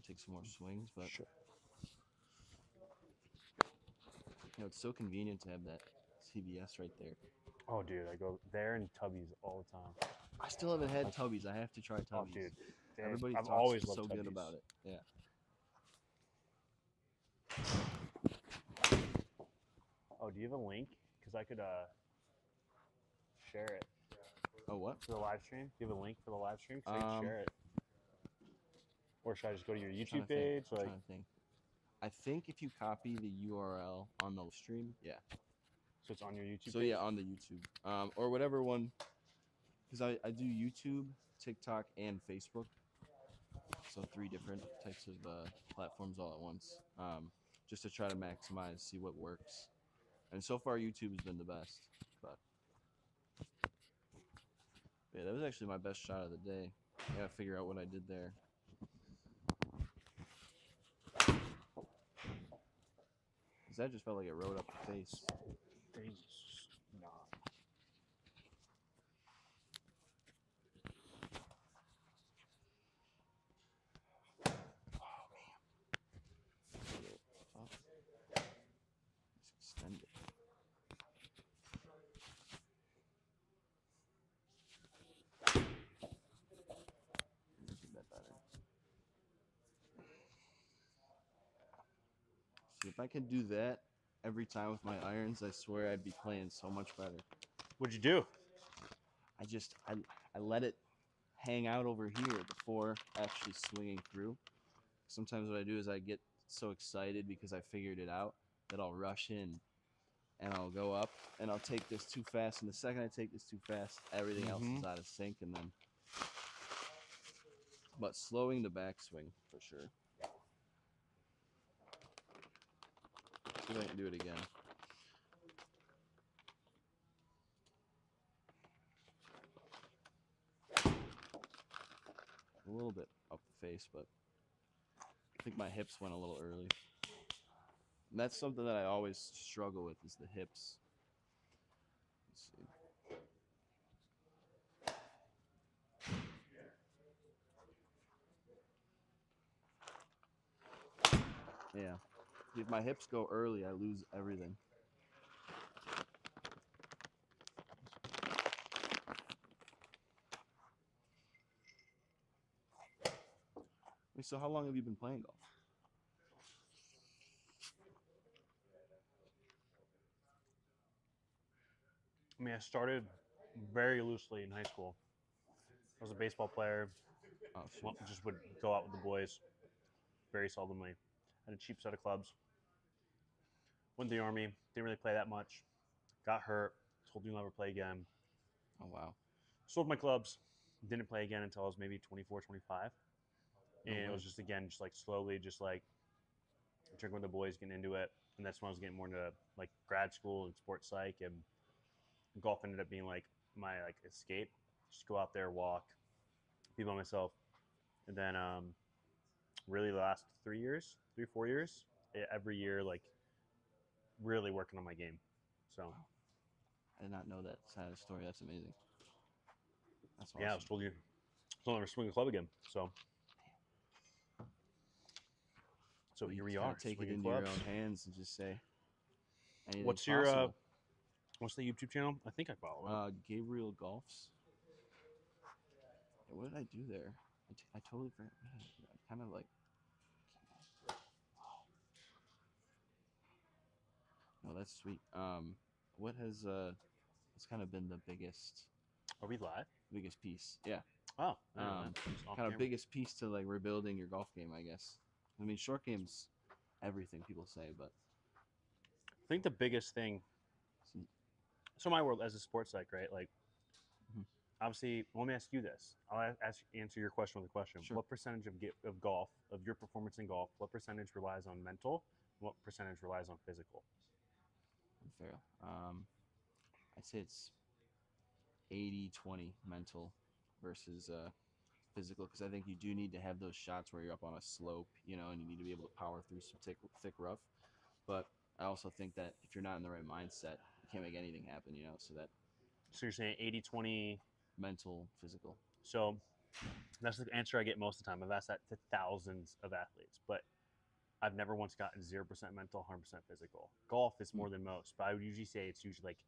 take some more swings, but Sure. it's so convenient to have that CVS right there. Oh, dude, I go there and Tubby's all the time. I still haven't had Tubby's. I have to try Oh, Tubby's. dude, Everybody I've talks always loved so good Tubby's. about it. Yeah. Oh, do you have a link? Because I could share it Oh, what? for the live stream. Do you have a link for the live stream? Because I could share it. Or should I just go to your YouTube page? I'm trying to think. I think if you copy the URL on the stream, yeah. So it's on your YouTube So page? yeah, on the YouTube, or whatever one, because I do YouTube, TikTok, and Facebook. So 3 different types of platforms all at once, just to try to maximize, see what works. And so far, YouTube has been the best. But yeah, that was actually my best shot of the day. I gotta figure out what I did there. Cause that just felt like it rode up the face. Nah. Let's extend it. Let's get that better. See, if I could do that every time with my irons, I swear I'd be playing so much better. What'd you do? I let it hang out over here before actually swinging through. Sometimes what I do is I get so excited because I figured it out that I'll rush in and I'll go up and I'll take this too fast. And the second I take this too fast, everything else is out of sync. And then, but slowing the backswing for sure. See if I can do it again. A little bit up the face, but I think my hips went a little early. And that's something that I always struggle with is the hips. Let's see. Yeah. If my hips go early, I lose everything. Wait, so how long have you been playing golf? I mean, I started very loosely in high school. I was a baseball player. Oh, shoot. Just would go out with the boys very seldomly. Had a cheap set of clubs. Went to the Army. Didn't really play that much. Got hurt. Told me I'll never play again. Oh, wow. Sold my clubs. Didn't play again until I was maybe 24, 25. And it was just, again, just like slowly, just like drinking with the boys, getting into it. And that's when I was getting more into like grad school and sports psych. And golf ended up being like my like escape. Just go out there, walk, be by myself. And then really the last 3 years, 4 years, every year, like really working on my game. So I did not know that side of the story. That's amazing. That's awesome. yeah, I was told you I'll never swing a club again. So here we are. Take it into your own hands and just say, what's your what's the YouTube channel? I think I follow it. Gabriel Golfs. Yeah, what did I do there? I totally forgot. I kind of like. No, that's sweet. What has it's kind of been the biggest? Are we live? Biggest piece, yeah. Oh, Kind of biggest piece to like rebuilding your golf game, I guess. I mean, short game's everything people say, but I think the biggest thing. So my world as a sports psych, right? Like, obviously, let me ask you this. Answer your question with a question. Sure. What percentage of golf, of your performance in golf, what percentage relies on mental? What percentage relies on physical? Fair. I'd say it's 80-20 mental versus physical, because I think you do need to have those shots where you're up on a slope, and you need to be able to power through some thick rough. But I also think that if you're not in the right mindset, you can't make anything happen, So you're saying 80-20 mental, physical. So That's the answer I get most of the time. I've asked that to thousands of athletes, but I've never once gotten 0% mental, 100% physical. Golf is more than most, but I would usually say it's usually like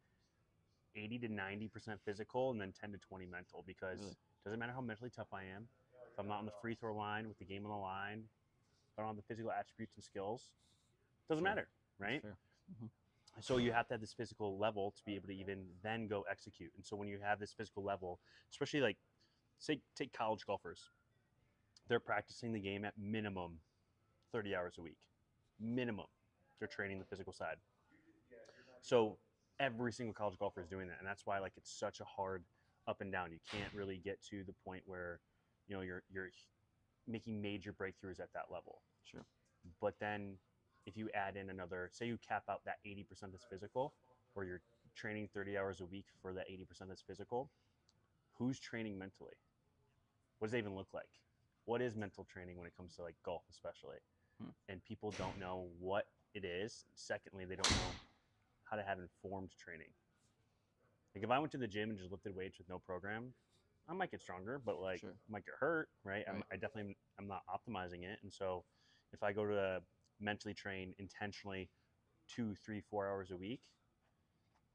80 to 90% physical and then 10 to 20 mental, because Really? it doesn't matter how mentally tough I am. If I'm not on the free throw line with the game on the line, if I don't have the physical attributes and skills, it doesn't Sure. matter, That's right? fair. Mhm. So you have to have this physical level to be able to even then go execute. And so when you have this physical level, especially like, say, take college golfers, they're practicing the game at minimum 30 hours a week. Minimum. They're training the physical side. So every single college golfer is doing that, and that's why like it's such a hard up and down. You can't really get to the point where you're making major breakthroughs at that level. Sure. But then if you add in another, say you cap out that 80% that's physical, or you're training 30 hours a week for that 80% that's physical, who's training mentally? What does that even look like? What is mental training when it comes to like golf, especially? Hmm. And people don't know what it is. Secondly, they don't know how to have informed training. Like if I went to the gym and just lifted weights with no program, I might get stronger, but like Sure. I might get hurt, right? Right. I definitely I'm not optimizing it, and so if I go to mentally train intentionally 2, 3, 4 hours a week,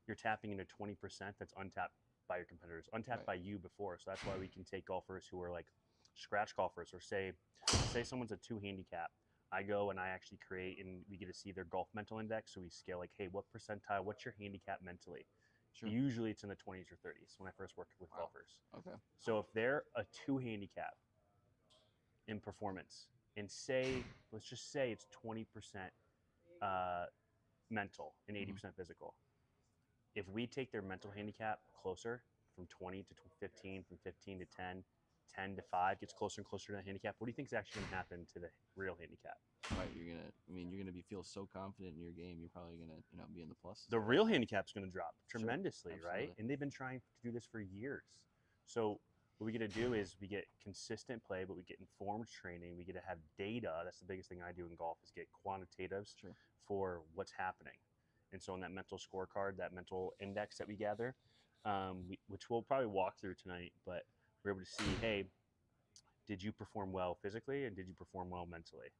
you're tapping into 20% that's untapped by your competitors, untapped Right. by you before. So that's why we can take golfers who are like scratch golfers, or say someone's a 2 handicap. I go and I actually create, and we get to see their golf mental index. So we scale like, hey, what percentile? What's your handicap mentally? Sure. Usually it's in the 20s or 30s when I first worked with Wow. golfers. Okay. So if they're a 2 handicap in performance, and let's just say it's 20% mental and 80% physical. If we take their mental handicap closer from 20 to 15, from 15 to 10, 10 to 5, gets closer and closer to that handicap, what do you think is actually going to happen to the real handicap? Right. You're gonna be feel so confident in your game. You're probably gonna be in the plus. The real handicap's going to drop Sure. tremendously, right? Absolutely. And they've been trying to do this for years. So what we get to do is we get consistent play, but we get informed training. We get to have data. That's the biggest thing I do in golf, is get quantitatives Sure. for what's happening. And so in that mental scorecard, that mental index that we gather, which we'll probably walk through tonight, but we're able to see, hey, did you perform well physically, and did you perform well mentally?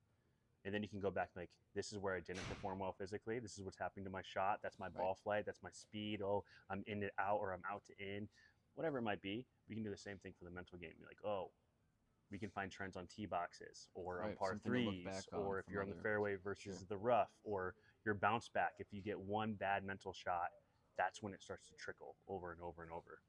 And then you can go back like, this is where I didn't perform well physically. This is what's happening to my shot. That's my ball flight. That's my speed. Oh, I'm in it out, or I'm out to in, whatever it might be. We can do the same thing for the mental game. Be like, oh, we can find trends on tee boxes, or on Right, par something to look threes, back on or if from you're on the other- fairway versus Sure. the rough, or your bounce back. If you get one bad mental shot, that's when it starts to trickle over and over and over.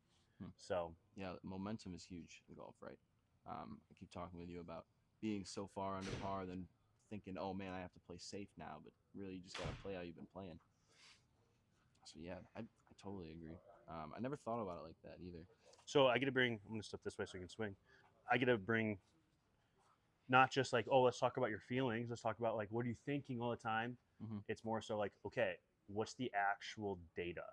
So Yeah, momentum is huge in golf, right? I keep talking with you about being so far under par, then thinking, oh man, I have to play safe now, but really you just got to play how you've been playing. So yeah, I totally agree. I never thought about it like that either. So I get to bring, I'm going to step this way so you can swing. I get to bring not just like, oh, let's talk about your feelings. Let's talk about like, what are you thinking all the time? Mm-hmm. It's more so like, okay, what's the actual data?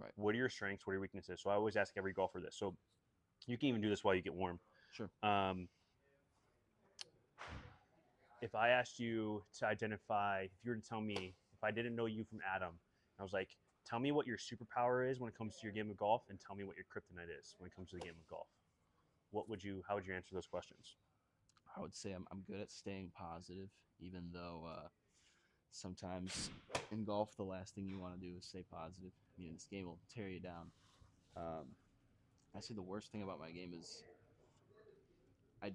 Right. What are your strengths? What are your weaknesses? So I always ask every golfer this. So you can even do this while you get warm. Sure. If I asked you to identify, if you were to tell me, if I didn't know you from Adam, I was like, tell me what your superpower is when it comes to your game of golf, and tell me what your kryptonite is when it comes to the game of golf. How would you answer those questions? I would say I'm good at staying positive, even though sometimes in golf the last thing you want to do is stay positive. I mean, this game will tear you down. I say the worst thing about my game is I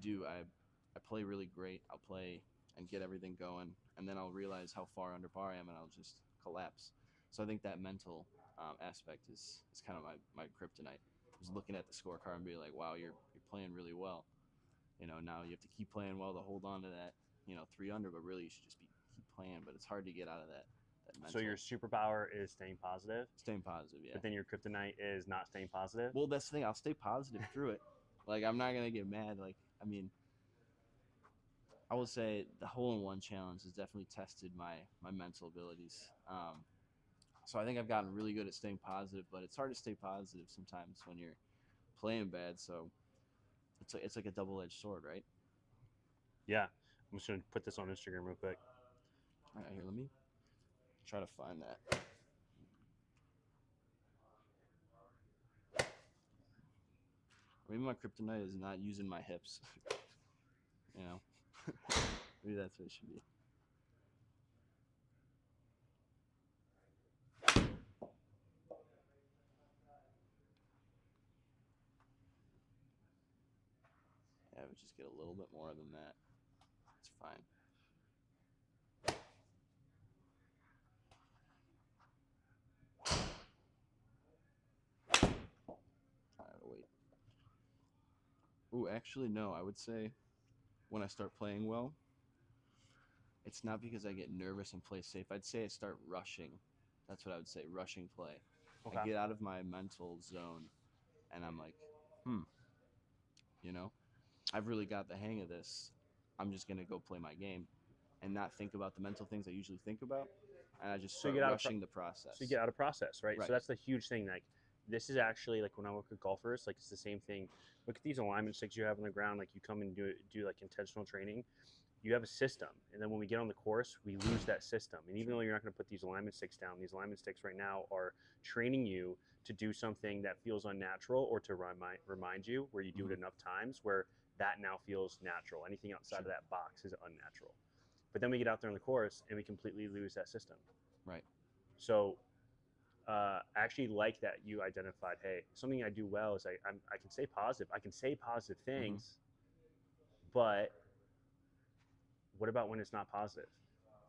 play really great. I'll play and get everything going, and then I'll realize how far under par I am, and I'll just collapse. So I think that mental aspect is kind of my kryptonite. Just looking at the scorecard and be like, wow, you're playing really well. Now you have to keep playing well to hold on to that 3 under, but really you should just keep playing. But it's hard to get out of that mental. So your superpower is staying positive. Staying positive, yeah. But then your kryptonite is not staying positive. Well, that's the thing. I'll stay positive through it. Like, I'm not gonna get mad. Like, I mean, I would say the hole-in-one challenge has definitely tested my mental abilities. So I think I've gotten really good at staying positive, but it's hard to stay positive sometimes when you're playing bad. So it's like a double-edged sword, right? Yeah, I'm just gonna put this on Instagram real quick. All right, here, let me try to find that. Maybe my kryptonite is not using my hips. You know, maybe that's what it should be. Yeah, we just get a little bit more than that. It's fine. Wait. Ooh, actually, no. I would say when I start playing well, it's not because I get nervous and play safe. I'd say I start rushing. That's what I would say. Rushing play. Okay. I get out of my mental zone, and I'm like, you know, I've really got the hang of this. I'm just gonna go play my game, and not think about the mental things I usually think about, and I just So you start get out of rushing the process. So you get out of process, right? Right. So that's the huge thing. Like this is actually like when I work with golfers, like it's the same thing. Look at these alignment sticks you have on the ground. Like you come and do like intentional training. You have a system, and then when we get on the course, we lose that system. And even though you're not going to put these alignment sticks down, these alignment sticks right now are training you to do something that feels unnatural, or to remind you where you do it enough times where that now feels natural. Anything outside of that box is unnatural. But then we get out there on the course and we completely lose that system. Right. So I actually like that you identified, hey, something I do well is I can stay positive. I can say positive things, but what about when it's not positive?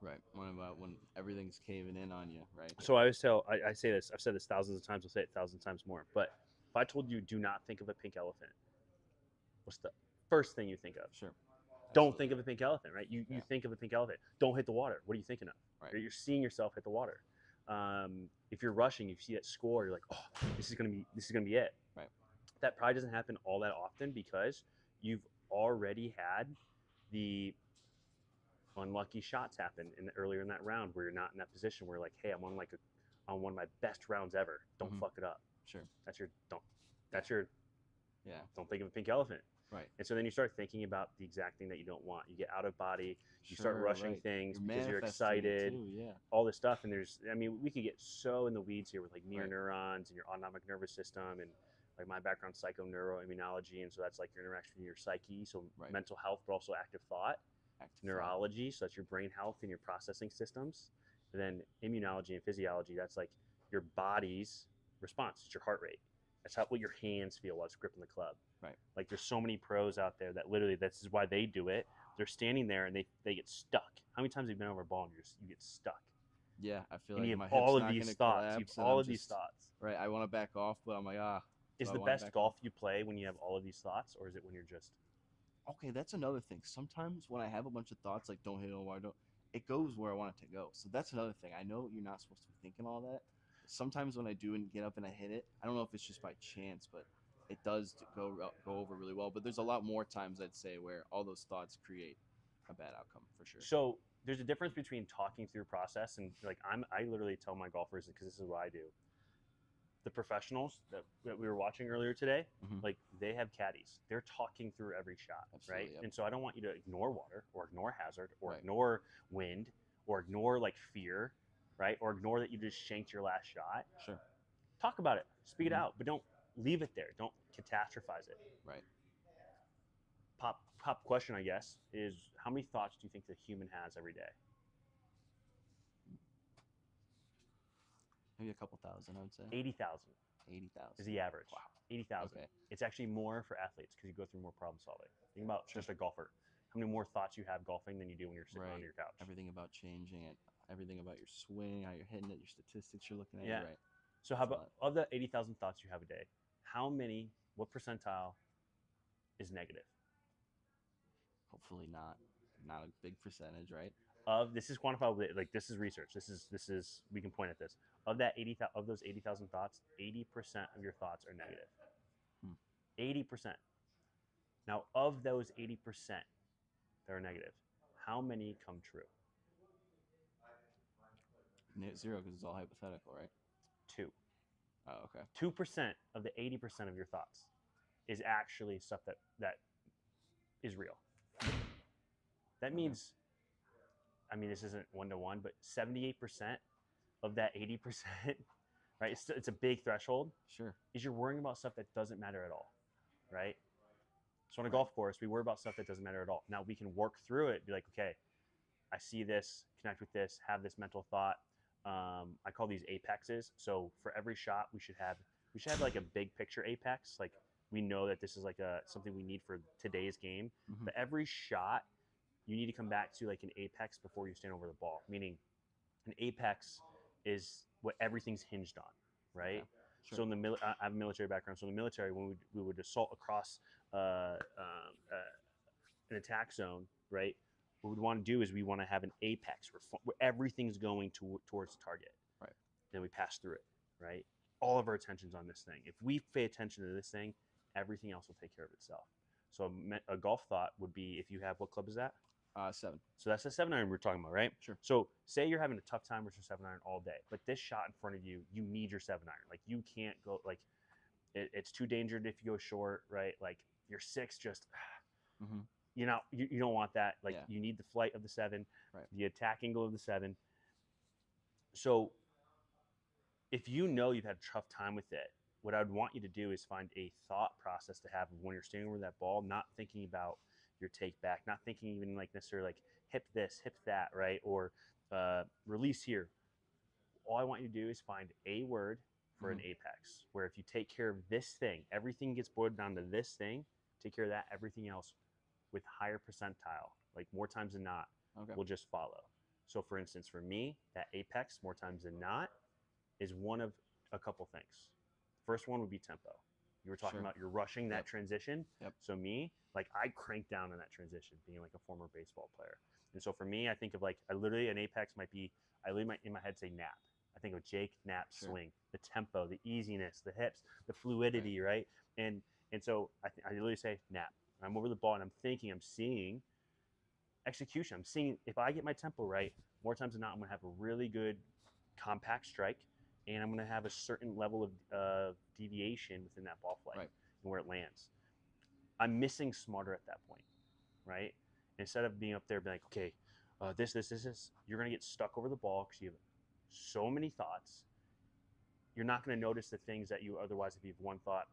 Right. What about when everything's caving in on you, right? So I always tell, I say this, I've said this thousands of times, I'll say it 1,000 times more. But if I told you, do not think of a pink elephant, what's the first thing you think of? Sure. Don't think of a pink elephant, right? You Yeah. think of a pink elephant. Don't hit the water. What are you thinking of? Right. You're seeing yourself hit the water. If you're rushing, if you see that score, you're like, oh, this is gonna be it. Right. That probably doesn't happen all that often because you've already had the unlucky shots happen earlier in that round where you're not in that position where, like, hey, I'm on on one of my best rounds ever. Don't fuck it up. Sure. That's your don't think of a pink elephant. Right. And so then you start thinking about the exact thing that you don't want. You get out of body. You start rushing things because you're excited. Too, yeah. All this stuff, and we could get so in the weeds here with like mirror neurons and your autonomic nervous system, and like my background psychoneuroimmunology, and so that's like your interaction with your psyche, so mental health, but also active thought. Neurology, so that's your brain health and your processing systems. And then immunology and physiology, that's like your body's response. It's your heart rate. That's what your hands feel while it's gripping the club. Right. Like there's so many pros out there that literally this is why they do it. They're standing there and they get stuck. How many times have you been over a ball and you get stuck? Yeah, I feel and like you my have all hip's of not these gonna thoughts. collapse, You have all of these thoughts. Right. I want to back off, but I'm like, Is the best golf you play when you have all of these thoughts, or is it when you're just okay, that's another thing. Sometimes when I have a bunch of thoughts like don't hit it, why don't it goes where I want it to go. So that's another thing. I know you're not supposed to be thinking all that. Sometimes when I do and get up and I hit it, I don't know if it's just by chance, but it does go over really well. But there's a lot more times I'd say where all those thoughts create a bad outcome for sure. So there's a difference between talking through process and like I literally tell my golfers, because this is what I do. The professionals that we were watching earlier today, like they have caddies. They're talking through every shot, right? Yep. And so I don't want you to ignore water or ignore hazard or ignore wind or ignore like fear, right? Or ignore that you just shanked your last shot. Sure. Talk about it, speak it out, but don't leave it there. Don't catastrophize it. Right. Pop question, I guess, is how many thoughts do you think the human has every day? Maybe a couple thousand, I would say. 80,000. 80,000 is the average. Wow. 80,000. Okay. It's actually more for athletes because you go through more problem solving. Think about just a golfer. How many more thoughts you have golfing than you do when you're sitting on your couch? Everything about changing it, everything about your swing, how you're hitting it, your statistics you're looking at. Yeah. Right. So how about of the 80,000 thoughts you have a day, what percentile is negative? Hopefully not a big percentage, right? This is quantifiable, like this is research. This is we can point at this. Of those 80,000 thoughts, 80% of your thoughts are negative. 80%. Now, of those 80% that are negative, how many come true? 0, because it's all hypothetical, right? 2. Oh, okay. 2% of the 80% of your thoughts is actually stuff that is real. That means, I mean, this isn't 1-to-1, but 78% of that 80%, right? It's a big threshold. Sure. Is you're worrying about stuff that doesn't matter at all, right? So on a Right. golf course, we worry about stuff that doesn't matter at all. Now we can work through it, be like, okay, I see this, connect with this, have this mental thought. I call these apexes. So for every shot, we should have like a big picture apex. Like we know that this is like something we need for today's game. Mhm. But every shot, you need to come back to like an apex before you stand over the ball. Meaning, an apex is what everything's hinged on, right? Okay. Sure. So in the I have a military background. So in the military, when we would assault across an attack zone, right? What we'd want to do is we want to have an apex where everything's going towards the target. Right. Then we pass through it, right? All of our attention's on this thing. If we pay attention to this thing, everything else will take care of itself. So a golf thought would be, if you have, what club is that? 7. So that's the 7-iron we're talking about, right? Sure. So say you're having a tough time with your 7-iron all day, but this shot in front of you, you need your 7-iron. Like you can't go, like it's too dangerous if you go short, right? Like your 6 just, Mm-hmm. you don't want that. Like Yeah. you need the flight of the 7, Right. the attack angle of the 7. So if you know you've had a tough time with it, what I would want you to do is find a thought process to have when you're standing over that ball, not thinking about your take back, not thinking even like necessarily like hip this, hip that, right? Or release here. All I want you to do is find a word for an apex, where if you take care of this thing, everything gets boiled down to this thing, take care of that, everything else with higher percentile, like more times than not, Okay. will just follow. So for instance, for me, that apex more times than not is one of a couple things. First one would be tempo. You were talking Sure. about you're rushing that Yep. transition. Yep. So me, like I crank down on that transition, being like a former baseball player. And so for me, I think of like I literally an apex might be I literally might in my head say nap. I think of Jake Knapp Sure. swing, the tempo, the easiness, the hips, the fluidity, right? And so I literally say nap. I'm over the ball and I'm thinking, I'm seeing execution. I'm seeing if I get my tempo right, more times than not, I'm gonna have a really good compact strike, and I'm gonna have a certain level of deviation within that ball flight Right. and where it lands. I'm missing smarter at that point, right? Instead of being up there being like, okay, this, you're gonna get stuck over the ball because you have so many thoughts. You're not gonna notice the things that you otherwise, if you have one thought,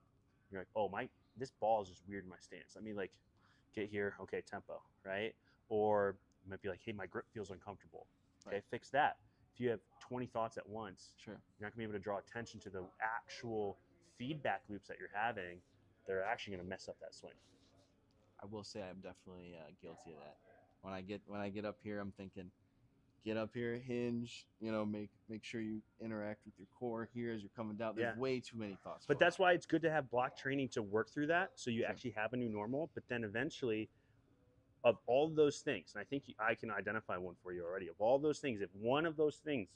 you're like, oh this ball is just weird in my stance. Let me like get here, okay, tempo, right? Or you might be like, hey, my grip feels uncomfortable. Okay, Right. fix that. If you have 20 thoughts at once, Sure. you're not gonna be able to draw attention to the actual feedback loops that you're having. They're actually gonna mess up that swing. I will say I'm definitely guilty of that. When I get up here, I'm thinking, get up here, hinge. Make sure you interact with your core here as you're coming down. There's Yeah. way too many thoughts. But that's why it's good to have block training to work through that, so you Sure. actually have a new normal. But then eventually, of all those things, and I think I can identify one for you already. Of all those things, if one of those things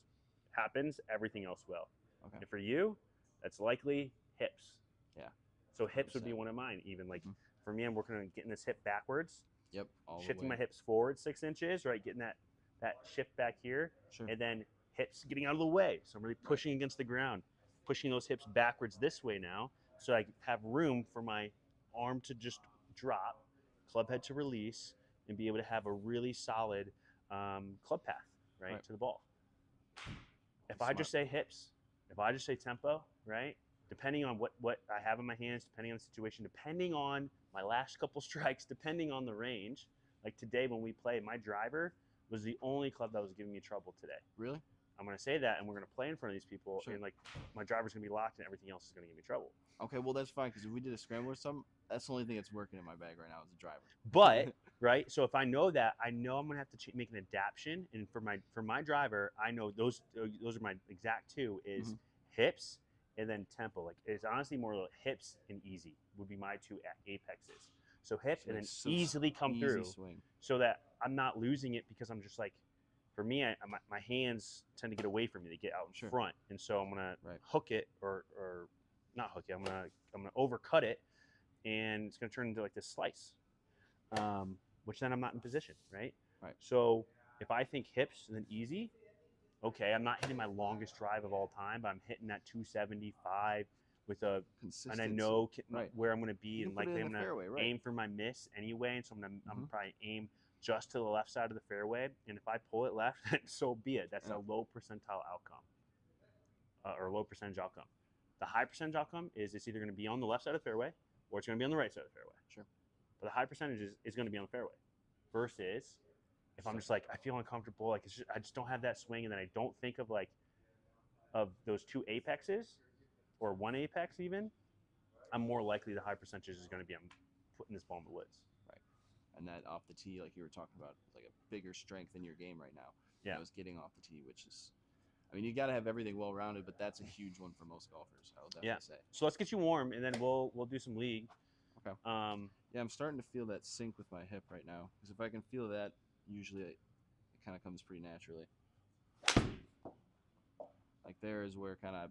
happens, everything else will. Okay. And for you, that's likely hips. Yeah. So hips would be 100%. one of mine. Even like Mhm. for me, I'm working on getting this hip backwards, Yep. All shifting the my way. hips forward 6 inches, right? Getting that shift back here, Sure. and then hips getting out of the way. So I'm really pushing against the ground, pushing those hips backwards this way now, so I have room for my arm to just drop, club head to release, and be able to have a really solid club path, right, to the ball. If I just say hips, if I just say tempo, right, depending on what I have in my hands, depending on the situation, depending on my last couple strikes, depending on the range, like today when we played, my driver was the only club that was giving me trouble today. Really? I'm going to say that, and we're going to play in front of these people, Sure. and like my driver's going to be locked, and everything else is going to give me trouble. Okay, well that's fine because if we did a scramble or something, that's the only thing that's working in my bag right now is the driver. But right, so if I know that, I know I'm going to have to make an adaptation, and for my driver, I know those are my exact two is hips and then tempo. Like it's honestly more like hips and easy would be my two apexes. So hip So and then it's so easily come easy through, swing. so that I'm not losing it because I'm just like, for me, my hands tend to get away from me. They get out in Sure. front, and so I'm gonna Right. hook it or not hook it. I'm gonna overcut it, and it's gonna turn into like this slice, which then I'm not in position, right? Right. So if I think hips and then easy, okay, I'm not hitting my longest drive of all time, but I'm hitting that 275 with a, Consistency. and I know Right. where I'm gonna be, You and can put it likely in I'm the gonna fairway, right. aim for my miss anyway, and so I'm Mhm. probably aim just to the left side of the fairway, and if I pull it left, so be it. That's Yeah. a low percentile outcome, or low percentage outcome. The high percentage outcome is it's either going to be on the left side of the fairway or it's going to be on the right side of the fairway. Sure. But the high percentage is going to be on the fairway. Versus if I'm just like, I feel uncomfortable, like I just don't have that swing, and then I don't think of like of those two apexes or one apex even, I'm more likely the high percentage is going to be I'm putting this ball in the woods. And that off the tee, like you were talking about, is like a bigger strength in your game right now. Yeah. It was getting off the tee, which is, I mean, you got to have everything well rounded, but that's a huge one for most golfers. I will definitely say. So let's get you warm, and then we'll do some league. Okay. Yeah, I'm starting to feel that sync with my hip right now, because if I can feel that, usually it kind of comes pretty naturally. Like there is where kind of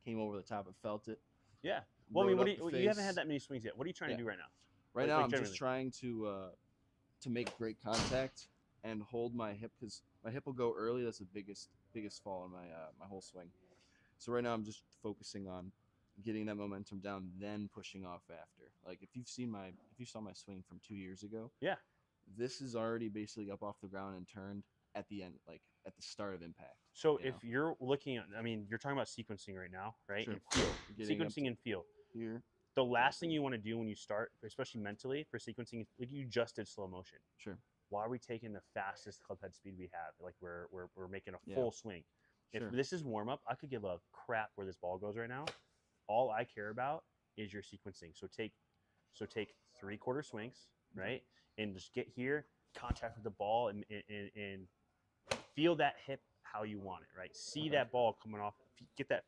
came over the top and felt it. Yeah. Well, I mean, Rode up you haven't had that many swings yet. What are you trying to do right now? Right Like now, I'm generally. just trying to make great contact and hold my hip, because my hip will go early. That's the biggest fall in my whole swing. So right now, I'm just focusing on getting that momentum down, then pushing off after. Like if you saw my swing from 2 years ago, Yeah. this is already basically up off the ground and turned at the end, like at the start of impact. So if you're looking at, I mean, you're talking about sequencing right now, right? Sure. And feel. Getting up Sequencing and feel. here, The last thing you want to do when you start, especially mentally for sequencing, like you just did slow motion. sure, Why are we taking the fastest club head speed we have? Like we're making a Yeah. full swing. sure. If this is warm up, I could give a crap where this ball goes right now. All I care about is your sequencing. So take 3/4 swings, right? And just get here, contact with the ball, and feel that hip how you want it, right? See that ball coming off,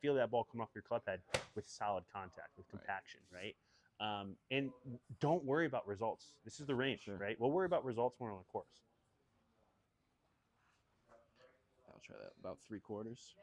feel that ball coming off your club head with solid contact, with compaction, right? And don't worry about results. This is the range, Sure. right? We'll worry about results more on the course. I'll try that. About 3/4.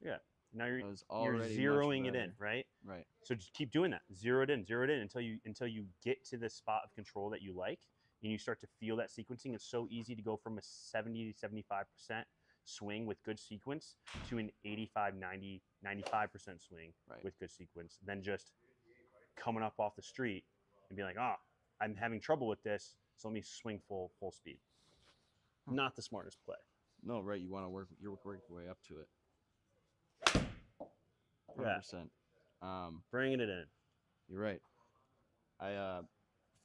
Yeah. Now you're Already zeroing much it in, better. right? Right. So just keep doing that. Zero it in until you get to the spot of control that you like, and you start to feel that sequencing. It's so easy to go from a 70 to 75% swing with good sequence to an 85, 90, 95% swing with good sequence. Then just coming up off the street and being like, I'm having trouble with this, so let me swing full speed. Not the smartest play. No, right. You want to work your way up to it. 100%. Bringing it in. You're right. I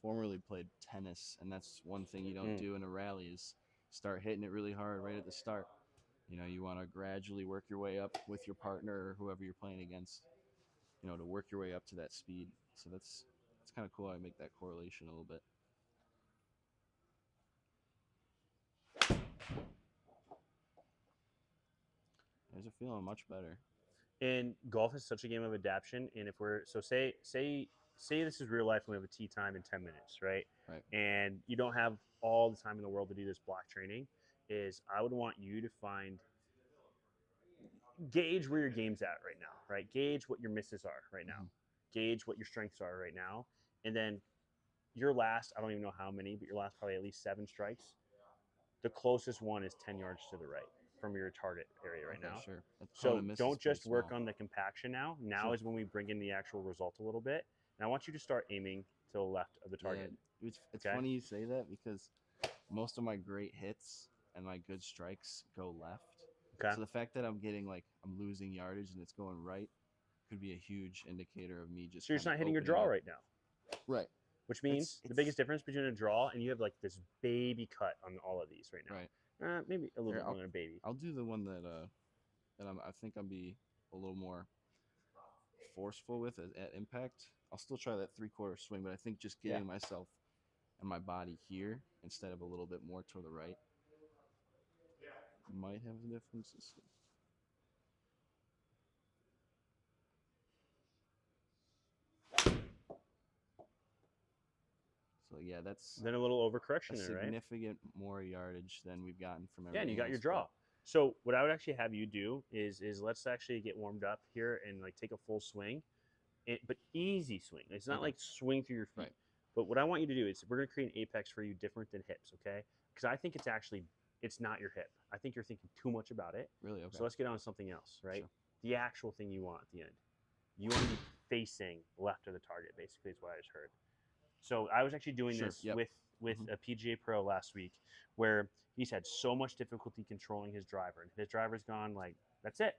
formerly played tennis, and that's one thing you don't do in a rally is start hitting it really hard right at the start. You want to gradually work your way up with your partner or whoever you're playing against, to work your way up to that speed. So that's kind of cool. I make that correlation a little bit. There's a feeling much better. And golf is such a game of adaptation. And if we're say this is real life and we have a tee time in 10 minutes, right? Right. And you don't have all the time in the world to do this block training, I would want you to gauge where your game's at right now, right? Gauge what your misses are right now. Gauge what your strengths are right now. And then your last, I don't even know how many, but your last probably at least 7 strikes. The closest one is 10 yards to the right from your target area right now. Sure. So don't just work on the compaction now. Now is when we bring in the actual result a little bit. And I want you to start aiming to the left of the target. Yeah, it's funny you say that because most of my great hits and my good strikes go left. Okay. So the fact that I'm losing yardage and it's going right could be a huge indicator of me just. So you're just not hitting your draw right now. Right. Which means the biggest difference between a draw and you have like this baby cut on all of these right now. Right. Maybe a little bit more than a baby. I'll do the one that I think I'll be a little more forceful with at impact. I'll still try that 3/4 swing, but I think just getting myself and my body here instead of a little bit more to the right might have a difference. So yeah, that's then a little overcorrection there, right? Significant more yardage than we've gotten from everything. Yeah, and you got your else, draw. So what I would actually have you do is let's actually get warmed up here and like take a full swing, but easy swing. It's not like swing through your feet. Right. But what I want you to do is we're going to create an apex for you different than hips, okay? Because I think it's not your hip. I think you're thinking too much about it. Really? Okay. So let's get on to something else, right? Sure. The actual thing you want at the end. You want to be facing left of the target, basically, is what I just heard. So I was actually doing this with a PGA Pro last week where he's had so much difficulty controlling his driver. And his driver's gone like, that's it.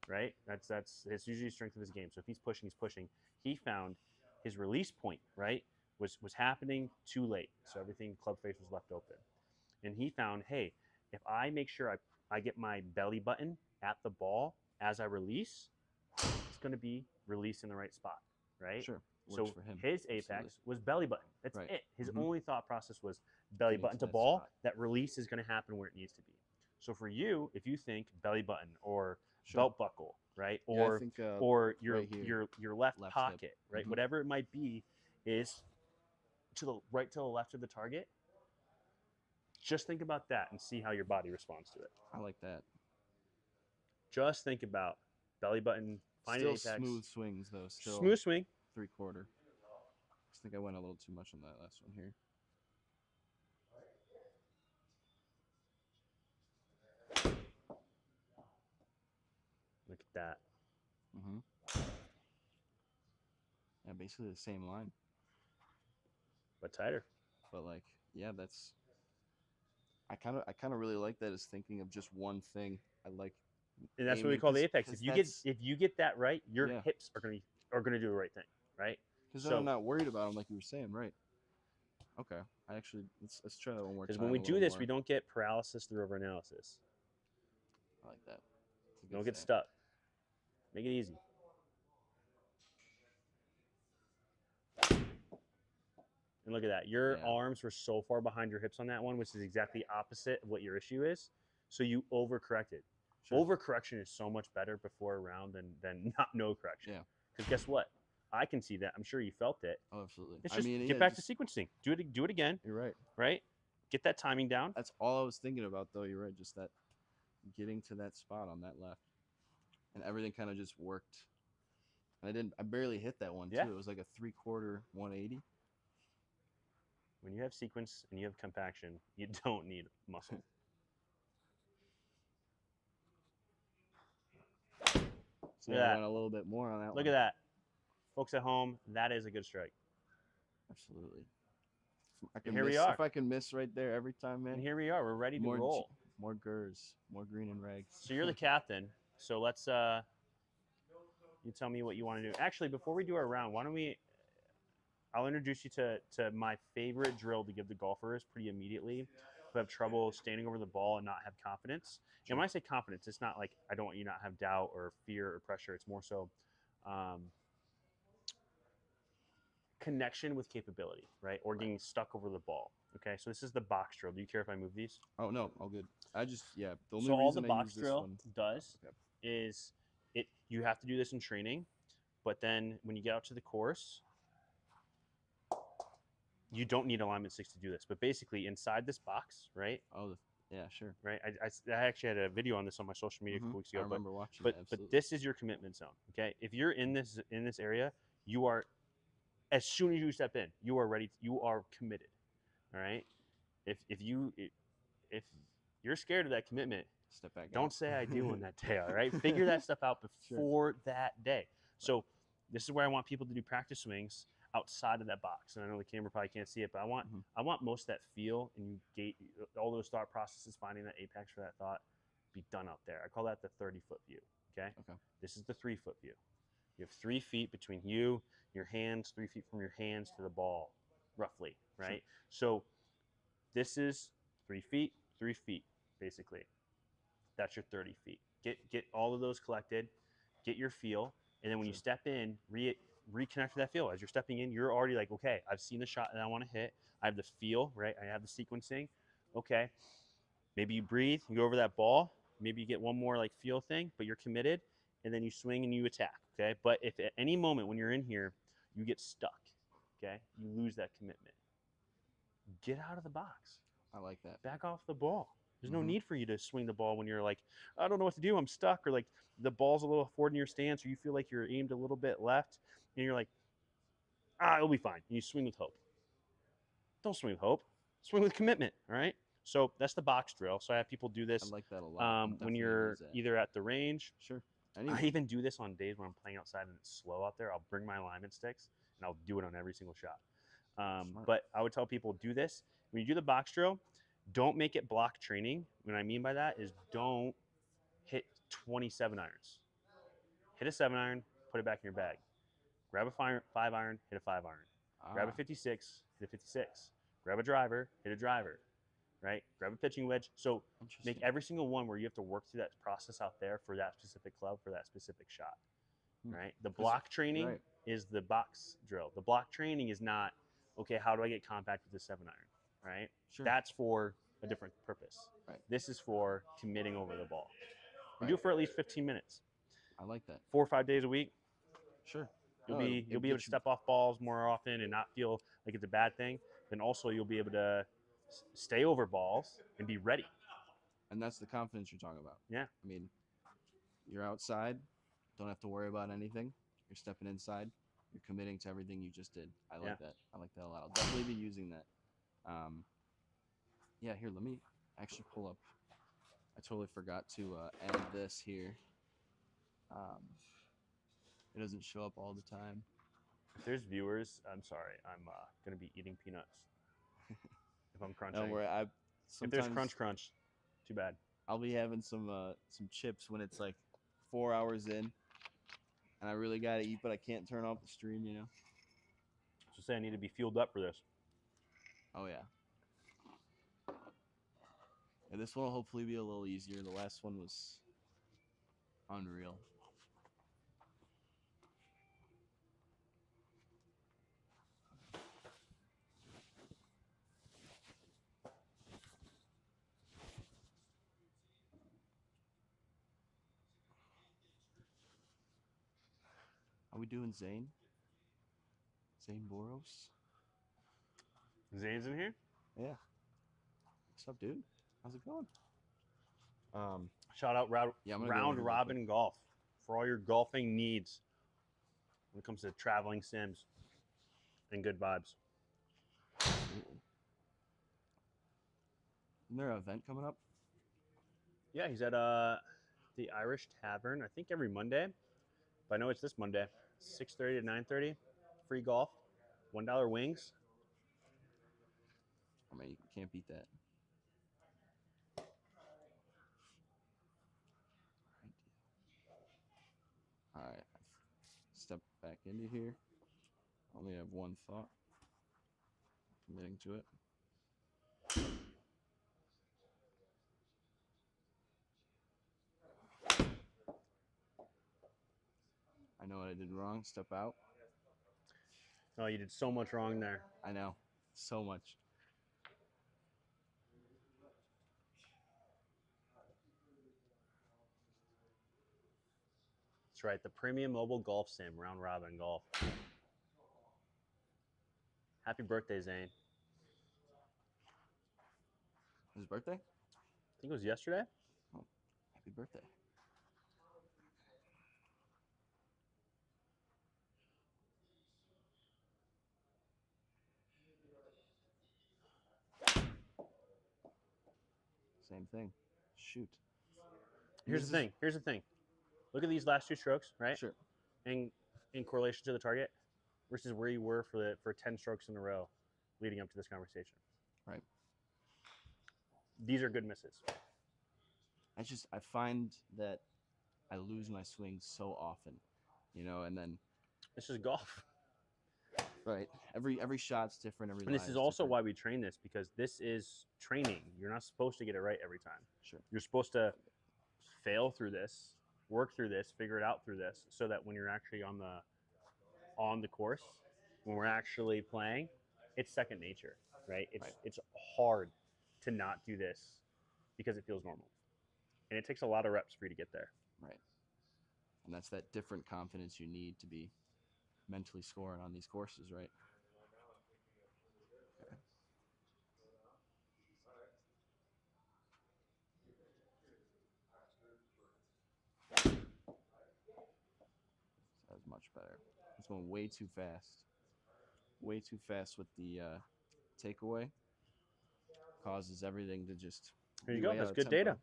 right? It's usually the strength of his game. So if he's pushing, he's pushing. He found his release point, right, was happening too late. So everything club face was left open. And he found, hey, if I make sure I get my belly button at the ball as I release, it's going to be released in the right spot, right? Sure. So Works for him. his apex Absolutely. was belly button. That's Right. it. His Mhm. only thought process was belly Getting button to to that ball. spot. That release is going to happen where it needs to be. So for you, if you think belly button or Sure. belt buckle, right, Yeah, I or think, your right here, your left, left hip. pocket, right, Mhm. whatever it might be, is to the right to the left of the target. Just think about that and see how your body responds to it. I like that. Just think about belly button, find an Still apex. smooth swings though. Still Smooth swing. 3/4. I think I went a little too much on that last one here. Look at that. Mhm. Yeah, basically the same line, But tighter. but like, yeah, that's. I kind of really like that as thinking of just one thing. I like. And that's what we aiming, call the 'cause- apex. 'cause If you get that right, your Yeah. hips are gonna do the right thing, right? Because then So- I'm not worried about them, like you were saying, right? Okay, I actually let's try that one more time. Because when we a do little this, more. we don't get paralysis through overanalysis. I like that. It's a good Don't get saying. stuck. Make it easy. And look at that. Your Yeah. arms were so far behind your hips on that one, which is exactly opposite of what your issue is. So you overcorrected. Sure. Overcorrection is so much better before a round than not no correction. Yeah. Because guess what? I can see that. I'm sure you felt it. Oh, absolutely. It's I just mean, get yeah, back just- to sequencing. Do it again, You're right. right? Get that timing down. That's all I was thinking about, though. You're right. Just that getting to that spot on that left, and everything kind of just worked. And I barely hit that one Yeah. too. It was like a 3/4 180. When you have sequence and you have compaction, you don't need muscle. So Look at I that. went a little bit more on that one. Look at that. Folks at home, that is a good strike. Absolutely. Here we are. If I can miss right there every time, man. And here we are. We're ready to more roll. More gurs, more green and rags. So you're the captain. So let's you tell me what you want to do. Actually, before we do our round, why don't we I'll introduce you to my favorite drill to give the golfers pretty immediately who have trouble standing over the ball and not have confidence. Sure. And when I say confidence, it's not like I don't want you to not have doubt or fear or pressure. It's more so connection with capability, right? Or getting stuck over the ball. Okay, so this is the box drill. Do you care if I move these? Oh no, all good. I just The only So all the reason I box use this drill one. does Okay. is you have to do this in training, but then when you get out to the course, you don't need alignment 6 to do this. But basically inside this box, right? Oh, yeah, sure. Right. I actually had a video on this on my social media a couple weeks I ago. remember watching. But it, but absolutely. this is your commitment zone. Okay. If you're in this area, you are as soon as you step in, you are ready. You are committed. All right. If you're scared of that commitment, Step back. don't out. say I do on that day. All right. Figure that stuff out before that day. So this is where I want people to do practice swings outside of that box. And I know the camera probably can't see it, but I want most of that feel and you gate all those thought processes, finding that apex for that thought, be done out there. I call that the 30-foot view. Okay. Okay. This is the 3-foot view. You have 3 feet between you, your hands, 3 feet from your hands to the ball, roughly, right? So this is 3 feet, basically. That's your 30 feet. Get all of those collected, get your feel, and then when you step in, reconnect to that feel. As you're stepping in, you're already like, okay, I've seen the shot that I want to hit. I have the feel, right? I have the sequencing. Okay. Maybe you breathe, you go over that ball. Maybe you get one more like feel thing, but you're committed, and then you swing and you attack. Okay. But if at any moment when you're in here, you get stuck, okay, you lose that commitment. Get out of the box. I like that. Back off the ball. There's no Mhm. need for you to swing the ball when you're like, I don't know what to do. I'm stuck, or like the ball's a little forward in your stance, or you feel like you're aimed a little bit left, and you're like, it'll be fine. And you swing with hope. Don't swing with hope. Swing with commitment. All right. So that's the box drill. So I have people do I this like that a lot. I'm when definitely you're use that. either at the range. Sure. I Anyway. even do this on days when I'm playing outside and it's slow out there. I'll bring my alignment sticks and I'll do it on every single shot. Smart. But I would tell people, do this. When you do the box drill, don't make it block training. What I mean by that is don't hit 27 irons. hit a 7-iron, put it back in your bag. Grab a 5-iron, hit a 5-iron. Grab a 56, hit a 56. Grab a driver, hit a driver, right? Grab a pitching wedge. So make every single one where you have to work through that process out there for that specific club, for that specific shot, right? The block training right. is the box drill. The block training is not, okay, how do I get compact with the 7-iron, right? Sure. That's for a different purpose. Right. This is for committing over the ball. And Right. do it for at least 15 minutes. I like that. 4 or 5 days a week. Sure. You'll be able to step off balls more often and not feel like it's a bad thing. Then also you'll be able to stay over balls and be ready. And that's the confidence you're talking about. Yeah. I mean, you're outside, don't have to worry about anything. You're stepping inside. You're committing to everything you just did. I like that. I like that a lot. I'll definitely be using that. Yeah, here, let me actually pull up. I totally forgot to add this here. It doesn't show up all the time. If there's viewers, I'm sorry. I'm going to be eating peanuts if I'm crunching. Don't worry. If there's crunch, too bad. I'll be having some chips when it's like 4 hours in, and I really got to eat, but I can't turn off the stream, you know? So say I need to be fueled up for this. Oh, yeah. And this one will hopefully be a little easier. The last one was unreal. How we doing, Zane? Zane Boros? Zane's in here? Yeah. What's up, dude? How's it going? Shout out Round Robin Golf for all your golfing needs when it comes to traveling sims and good vibes. Absolutely. Isn't there an event coming up? Yeah, he's at the Irish Tavern, I think every Monday. But I know it's this Monday, 6:30 to 9:30. Free golf, $1 wings. I mean, you can't beat that. All right, step back into here. Only have one thought. Committing to it. I know what I did wrong. Step out. Oh, you did so much wrong there. I know. So much. That's right, the premium mobile golf sim, Round Robin Golf. Happy birthday, Zane. His birthday? I think it was yesterday. Oh, happy birthday. Same thing. Shoot. Here's the thing. Look at these last 2 strokes, right? Sure. In correlation to the target versus where you were for 10 strokes in a row leading up to this conversation. Right. These are good misses. I find that I lose my swing so often, you know, and then This is golf. right. Every shot's different. Every And this line is also different. why we train this, because this is training. You're not supposed to get it right every time. Sure. You're supposed to fail through this, work through this, figure it out through this, so that when you're actually on the course, when we're actually playing, it's second nature, right? It's hard to not do this because it feels normal. And it takes a lot of reps for you to get there. Right. And that's that different confidence you need to be mentally scoring on these courses, right? Okay. That was much better. It's going way too fast. Way too fast with the takeaway. Causes everything to just. Here you be go. way That's out of good tempo. data.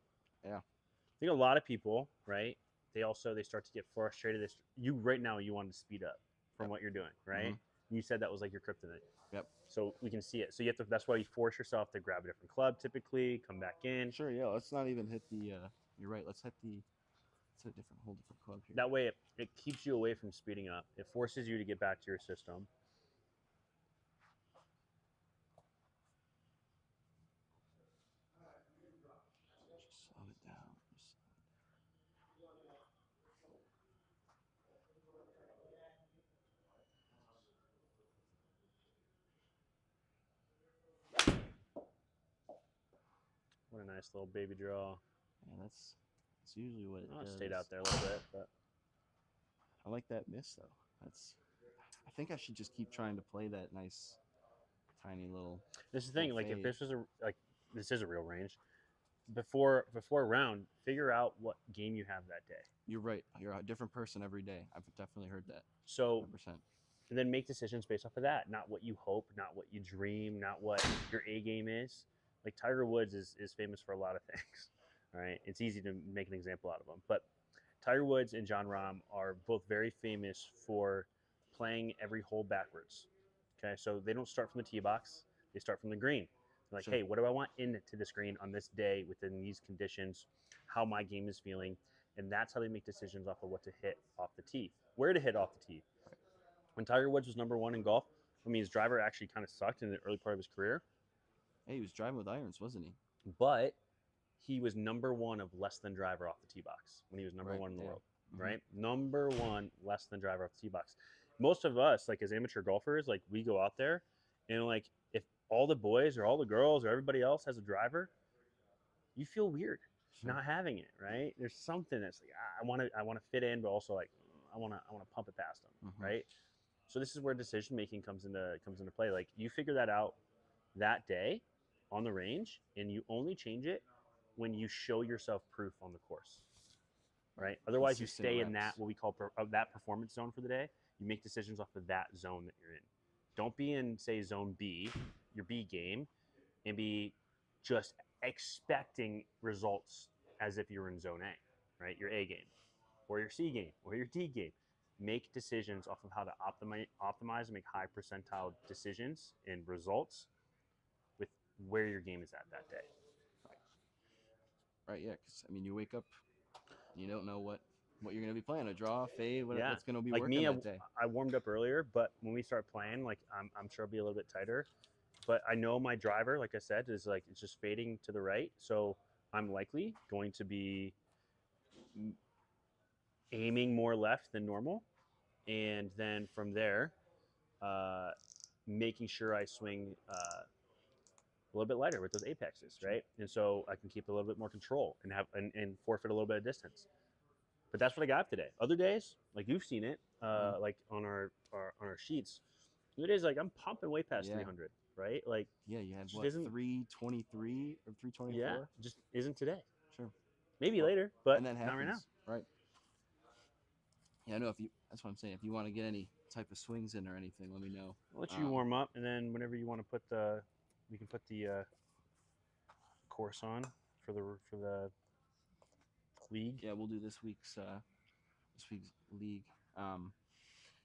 Yeah. I think a lot of people, right? They start to get frustrated. You right now, you want to speed up from what you're doing, right? You said that was like your kryptonite. Yep. So we can see it. So you have to. That's why you force yourself to grab a different club. Typically, come back in. Sure. Yeah. Let's not even hit the. You're right. Let's hit It's a whole different club here. That way, it keeps you away from speeding up. It forces you to get back to your system. Just slow it down. What a nice little baby draw. Yeah, that's usually what it Oh, it does. stayed out there a little bit, but I like that miss though. I think I should just keep trying to play that nice, tiny little. this is the thing. Little Like, if fade. this was this is a real range. Before a round, figure out what game you have that day. You're right. You're a different person every day. I've definitely heard that. So 100%. and then make decisions based off of that, not what you hope, not what you dream, not what your A game is. Like, Tiger Woods is famous for a lot of things, right? It's easy to make an example out of them. But Tiger Woods and Jon Rahm are both very famous for playing every hole backwards. Okay, so they don't start from the tee box; they start from the green. They're like, Sure. hey, what do I want into this green on this day within these conditions? How my game is feeling, and that's how they make decisions off of what to hit off the tee, where to hit off the tee. When Tiger Woods was number one in golf, I mean, his driver actually kind of sucked in the early part of his career, Hey, he was driving with irons, wasn't he? but he was number one of less than driver off the tee box when he was number Right, one in the yeah. world, Mhm. right? Number one, less than driver off the tee box. Most of us, like, as amateur golfers, like, we go out there and, like, if all the boys or all the girls or everybody else has a driver, you feel weird Sure. not having it, right? There's something that's like, I want to fit in, but also, like, I want to pump it past them, Mhm. right? So this is where decision making comes into play. Like, you figure that out that day on the range, and you only change it when you show yourself proof on the course, right? Otherwise, you Consistent stay in that reps. what we call that performance zone for the day. You make decisions off of that zone that you're in. Don't be in, say, zone B, your B game, and be just expecting results as if you're in zone A, right? Your A game, or your C game, or your D game. Make decisions off of how to optimize and make high percentile decisions and results with where your game is at that day. Right, yeah, because, I mean, you wake up, you don't know what you're going to be playing. A draw, fade, Yeah. what's going to be Like working me, that day. I warmed up earlier, but when we start playing, like, I'm sure I'll be a little bit tighter. But I know my driver, like I said, is like, it's just fading to the right. So I'm likely going to be aiming more left than normal. And then from there, making sure I swing a little bit lighter with those apexes, right? And so I can keep a little bit more control and have and forfeit a little bit of distance. But that's what I got today. Other days, like you've seen it, like on our on our sheets, other days, like, I'm pumping way past Yeah. 300, right? Like, Yeah, you had just what, isn't 323 or 324? yeah, just isn't today. Sure. Maybe Well, later, but and that happens, not right now. right? Yeah, I know. That's what I'm saying. If you want to get any type of swings in or anything, let me know. I'll let you warm up, and then whenever you want to put we can put the course on for the league. Yeah, we'll do this week's league.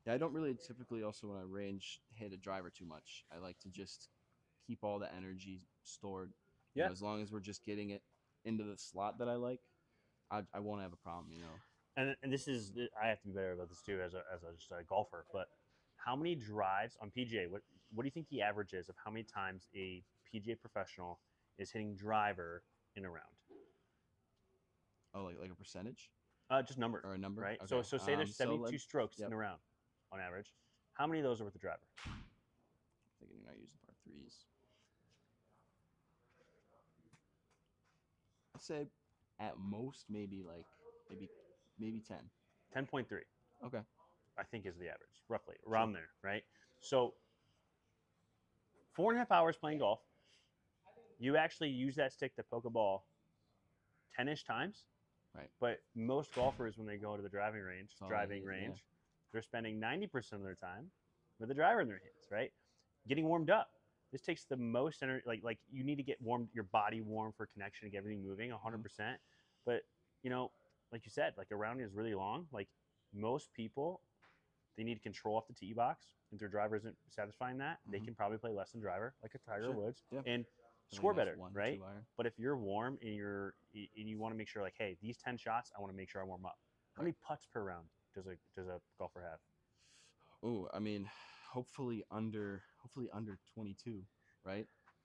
Yeah, I don't really typically also, when I range, hit a driver too much. I like to just keep all the energy stored. You know, as long as we're just getting it into the slot that I like, I won't have a problem. You know. And this is, I have to be better about this too as just a golfer. But how many drives on PGA? What do you think the average is of how many times a PGA professional is hitting driver in a round? Oh, like a percentage Just number. or a number, Right? Okay. So say there's 72 strokes yep. in a round on average. How many of those are with the driver? Thinking you're not using par threes. I'd say at most maybe 10. 10.3. Okay. I think is the average, roughly around there, right? So 4.5 hours playing golf, you actually use that stick to poke a ball 10-ish times. Right. But most golfers, when they go to the driving range, Yeah. they're spending 90% of their time with the driver in their hands, right? Getting warmed up. This takes the most energy. Like you need to get your body warm for connection to get everything moving 100%. But, you know, like you said, like, a round is really long. Like, most people, they need control off the tee box. If their driver isn't satisfying that, they can probably play less than driver, like a Tiger Woods. Yeah. And score nice better, 1, right? 2 iron. But if you're warm and you want to make sure like, hey, these 10 shots, I want to make sure I warm up. How many putts per round does a golfer have? Oh, I mean, hopefully under 22, right?